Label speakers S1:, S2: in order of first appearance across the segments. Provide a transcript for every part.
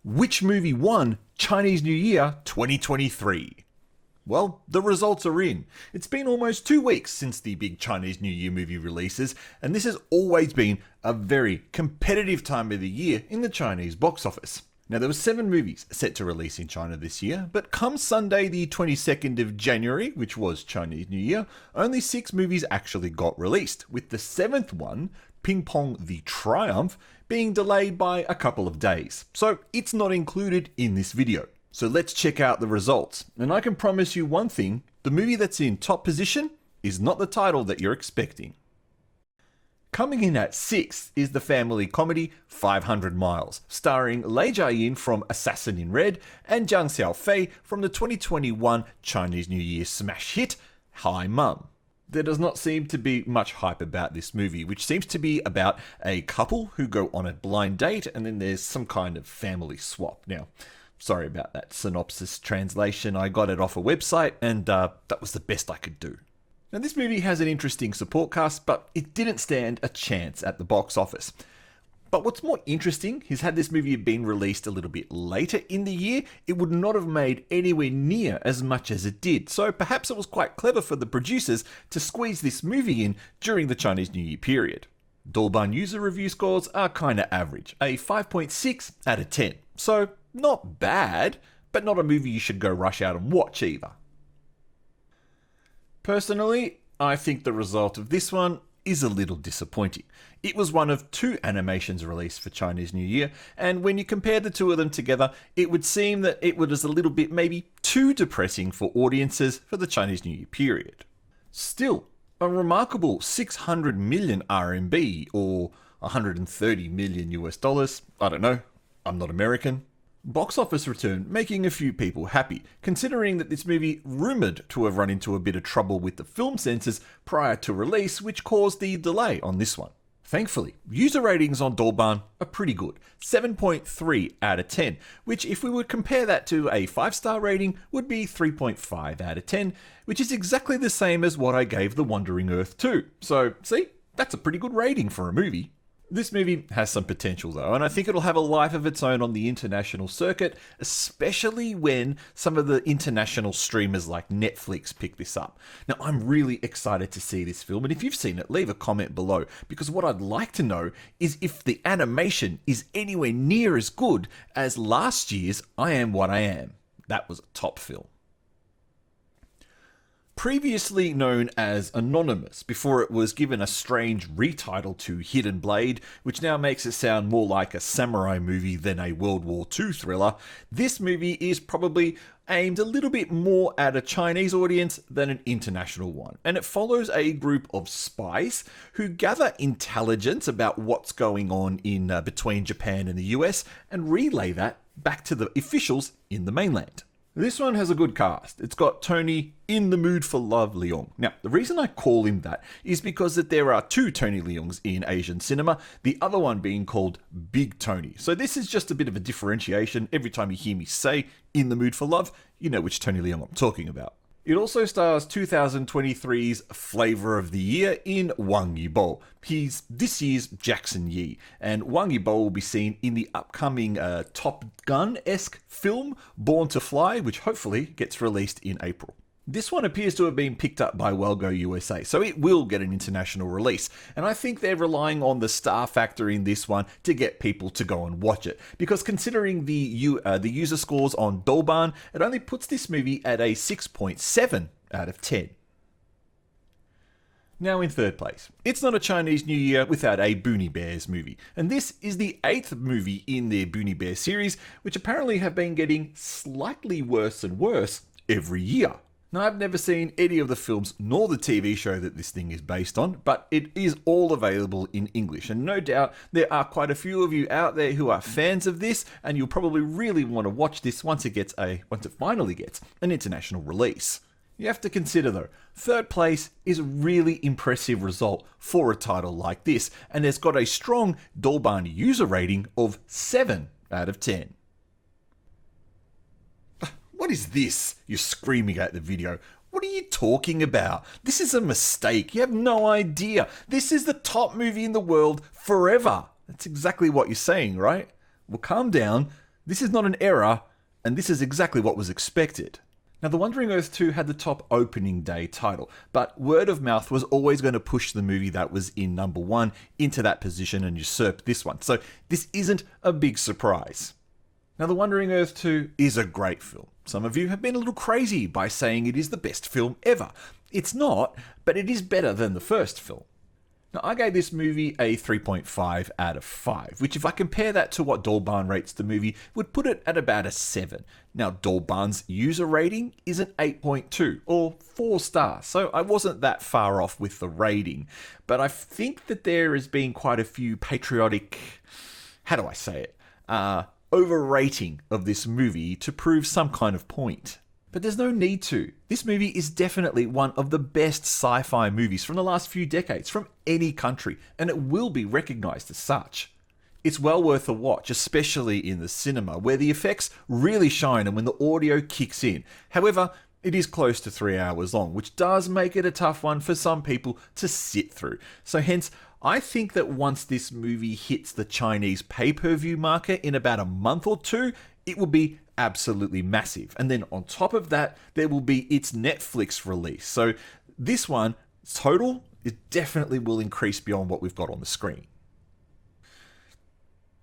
S1: Which movie won Chinese New Year 2023? Well, the results are in. It's been almost 2 weeks since the big Chinese New Year movie releases, and this has always been a very competitive time of the year in the Chinese box office. Now, there were 7 movies set to release in China this year, but come Sunday the 22nd of January, which was Chinese New Year, only 6 movies actually got released, with the 7th one, Ping Pong The Triumph, being delayed by a couple of days. So it's not included in this video. So let's check out the results. And I can promise you one thing, the movie that's in top position is not the title that you're expecting. Coming in at 6th is the family comedy 500 Miles, starring Lei Jia-yin from Assassin in Red and Zhang Xiaofei from the 2021 Chinese New Year smash hit, Hi Mum. There does not seem to be much hype about this movie, which seems to be about a couple who go on a blind date and then there's some kind of family swap. Now, sorry about that synopsis translation. I got it off a website and that was the best I could do. Now, this movie has an interesting support cast, but it didn't stand a chance at the box office. But what's more interesting is had this movie been released a little bit later in the year, it would not have made anywhere near as much as it did. So perhaps it was quite clever for the producers to squeeze this movie in during the Chinese New Year period. Douban user review scores are kinda average, a 5.6 out of 10. So not bad, but not a movie you should go rush out and watch either. Personally, I think the result of this one is a little disappointing. It was one of 2 animations released for Chinese New Year, and when you compare the 2 of them together, it would seem that it was a little bit maybe too depressing for audiences for the Chinese New Year period. Still, a remarkable 600 million RMB or 130 million US dollars, I don't know, I'm not American. Box office return making a few people happy, considering that this movie rumoured to have run into a bit of trouble with the film censors prior to release, which caused the delay on this one. Thankfully, user ratings on Douban are pretty good, 7.3 out of 10, which if we would compare that to a 5-star rating would be 3.5 out of 10, which is exactly the same as what I gave The Wandering Earth 2. So, see, that's a pretty good rating for a movie. This movie has some potential though, and I think it'll have a life of its own on the international circuit, especially when some of the international streamers like Netflix pick this up. Now, I'm really excited to see this film, and if you've seen it, leave a comment below, because what I'd like to know is if the animation is anywhere near as good as last year's I Am What I Am. That was a top film. Previously known as Anonymous, before it was given a strange retitle to Hidden Blade, which now makes it sound more like a samurai movie than a World War II thriller, this movie is probably aimed a little bit more at a Chinese audience than an international one. And it follows a group of spies who gather intelligence about what's going on in between Japan and the US and relay that back to the officials in the mainland. This one has a good cast. It's got Tony in the Mood for Love Leung. Now, the reason I call him that is because that there are 2 Tony Leungs in Asian cinema, the other one being called Big Tony. So this is just a bit of a differentiation. Every time you hear me say in the Mood for Love, you know which Tony Leung I'm talking about. It also stars 2023's Flavour of the Year in Wang Yibo. He's this year's Jackson Yee, and Wang Yibo will be seen in the upcoming Top Gun-esque film Born to Fly, which hopefully gets released in April. This one appears to have been picked up by Wellgo USA, so it will get an international release, and I think they're relying on the star factor in this one to get people to go and watch it, because considering the user scores on Douban, it only puts this movie at a 6.7 out of 10. Now in 3rd place, it's not a Chinese New Year without a Boonie Bears movie, and this is the 8th movie in their Boonie Bears series, which apparently have been getting slightly worse and worse every year. Now, I've never seen any of the films nor the TV show that this thing is based on, but it is all available in English, and no doubt there are quite a few of you out there who are fans of this, and you'll probably really want to watch this once it finally gets an international release. You have to consider though, 3rd place is a really impressive result for a title like this, and it's got a strong Douban user rating of 7 out of 10. What is this? You're screaming at the video. What are you talking about? This is a mistake. You have no idea. This is the top movie in the world forever. That's exactly what you're saying, right? Well, calm down. This is not an error, and this is exactly what was expected. Now, The Wandering Earth 2 had the top opening day title, but word of mouth was always going to push the movie that was in number 1 into that position and usurp this one, so this isn't a big surprise. Now, The Wandering Earth 2 is a great film. Some of you have been a little crazy by saying it is the best film ever. It's not, but it is better than the first film. Now, I gave this movie a 3.5 out of 5, which if I compare that to what Dorban rates the movie, would put it at about a 7. Now, Dorban's user rating is an 8.2, or 4 stars, so I wasn't that far off with the rating. But I think that there has been quite a few patriotic, how do I say it, overrating of this movie to prove some kind of point. But there's no need to. This movie is definitely one of the best sci-fi movies from the last few decades, from any country, and it will be recognised as such. It's well worth a watch, especially in the cinema, where the effects really shine and when the audio kicks in. However, it is close to 3 hours long, which does make it a tough one for some people to sit through. So hence, I think that once this movie hits the Chinese pay-per-view market in about a month or two, it will be absolutely massive. And then on top of that, there will be its Netflix release. So this one, total, it definitely will increase beyond what we've got on the screen.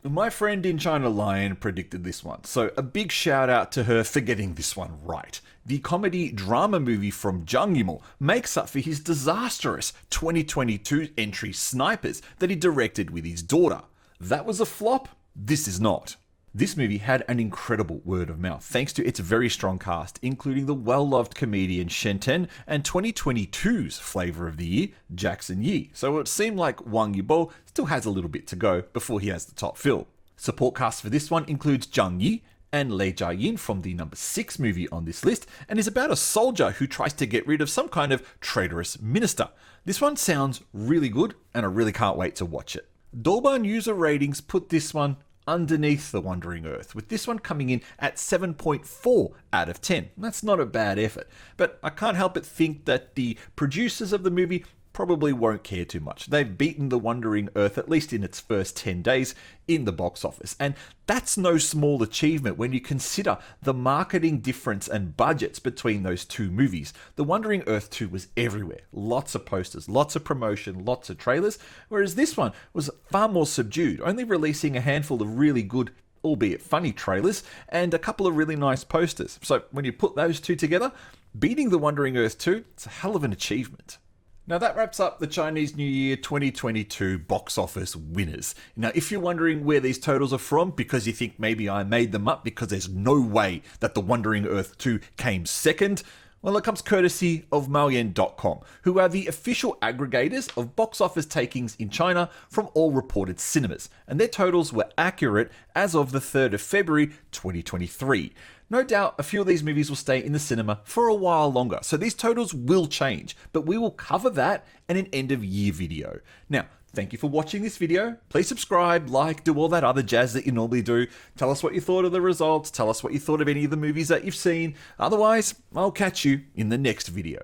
S1: My friend in China Lion predicted this one, so a big shout out to her for getting this one right. The comedy drama movie from Zhang Yimou makes up for his disastrous 2022 entry Snipers that he directed with his daughter. That was a flop, this is not. This movie had an incredible word of mouth thanks to its very strong cast, including the well-loved comedian Shen Ten and 2022's flavour of the year, Jackson Yi. So it seemed like Wang Yibo still has a little bit to go before he has the top fill. Support cast for this one includes Zhang Yi and Lei Jia-yin from the number 6 movie on this list, and is about a soldier who tries to get rid of some kind of traitorous minister. This one sounds really good, and I really can't wait to watch it. Douban user ratings put this one underneath The Wandering Earth, with this one coming in at 7.4 out of 10. That's not a bad effort, but I can't help but think that the producers of the movie probably won't care too much. They've beaten The Wandering Earth, at least in its first 10 days, in the box office. And that's no small achievement when you consider the marketing difference and budgets between those two movies. The Wandering Earth 2 was everywhere. Lots of posters, lots of promotion, lots of trailers, whereas this one was far more subdued, only releasing a handful of really good, albeit funny trailers, and a couple of really nice posters. So when you put those two together, beating The Wandering Earth 2, it's a hell of an achievement. Now that wraps up the Chinese New Year 2022 box office winners. Now if you're wondering where these totals are from because you think maybe I made them up because there's no way that The Wandering Earth 2 came second, well, it comes courtesy of Maoyan.com, who are the official aggregators of box office takings in China from all reported cinemas, and their totals were accurate as of the 3rd of February 2023. No doubt a few of these movies will stay in the cinema for a while longer, so these totals will change, but we will cover that in an end of year video. Now, thank you for watching this video. Please subscribe, like, do all that other jazz that you normally do. Tell us what you thought of the results. Tell us what you thought of any of the movies that you've seen. Otherwise, I'll catch you in the next video.